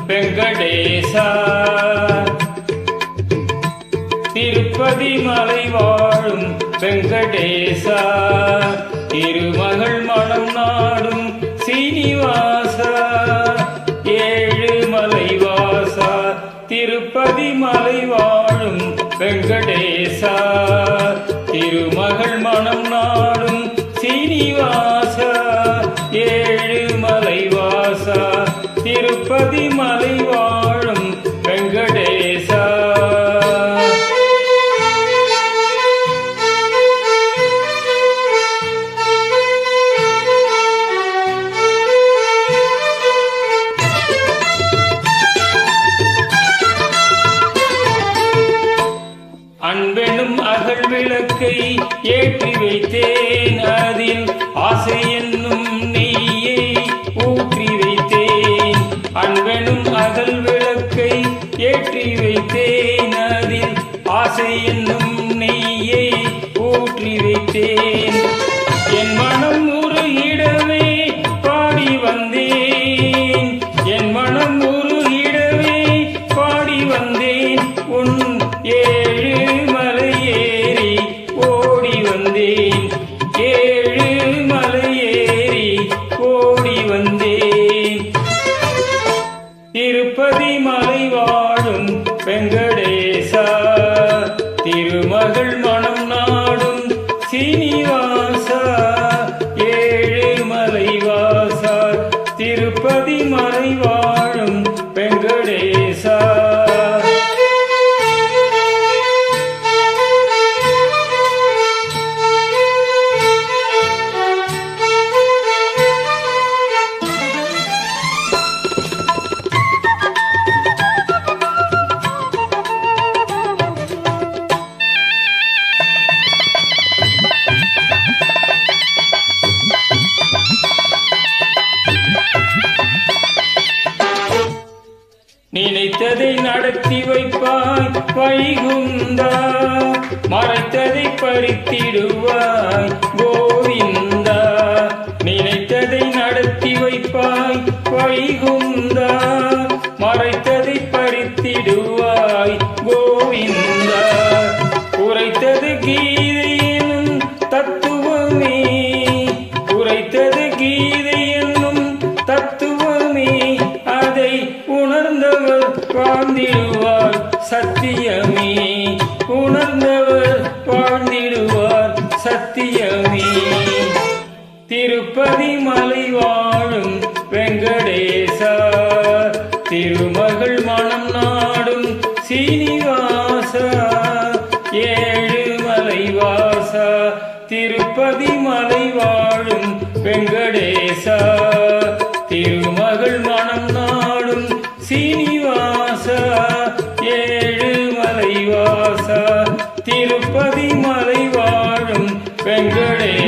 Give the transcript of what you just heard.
வெங்கடேசா. திருப்பதி மலை வாழும் வெங்கடேசா, திருமகள் மனம் நாடும் சீனிவாசா. ஏழுமலை வாசா, திருப்பதி மலை வாழும் வெங்கடேசா, திருமகள் மனம் நாடும் சீனிவாசா. ஏழுமலை வாசா, திருப்பதி மலை வாழும் வெங்கடேசா. அன்பெனும் அகல் விளக்கை ஏற்றி வைத்தேன், அதில் ஆசை என்னும் நெய்யை ஊற்றி வைத்தேன். அன்பெனும் அகல் விளக்கை ஏற்றி வைத்தேன், அதில் ஆசை என்னும் நெய்யை ஊற்றி வைத்தேன். என் மனம் உருகிடவே பாடி வந்தேன், என் மனம் உருகிடவே பாடி வந்தேன். உன் ஏழு மலை ஏறி ஓடி வந்தேன், ஏழு மலை ஏறி ஓடி வந்தேன். திருப்பதி மலை வாழும் வெங்கடேசா, திருமகள் மனம் நாடும் சீனிவாசா. ஏழுமலை வாசா, திருப்பதி மலை வாழும் வெங்கடேசா. நினைத்ததை நடத்தி வைப்பாய் வைகுந்தா, மறைத்ததை பறித்திடுவாய் கோவிந்தா. நினைத்ததை நடத்தி வைப்பாய் வைகுந்தா, மறைத்ததை பறித்திடுவாய் கோவிந்தா. உரைத்தது கீதை எனும் தத்துவமே, உரைத்தது கீதை என்னும் தத்துவமே. அதை உணர்ந்தவர் வாழ்ந்திடுவார் சத்தியமே, உணர்ந்தவர் வாழ்ந்திடுவார் சத்தியமே. திருப்பதி மலை வாழும் வெங்கடேசா, திருமகள் மனம் நாடும் சீனிவாசா. ஏழுமலை வாசா, திருப்பதி மலை வாழும் வெங்கடேசா, திருமகள் மனம் நாடும் சீனிவாசா. ஏழுமலை வாசா, திருப்பதி மலை வாழும் வெங்கடேசா.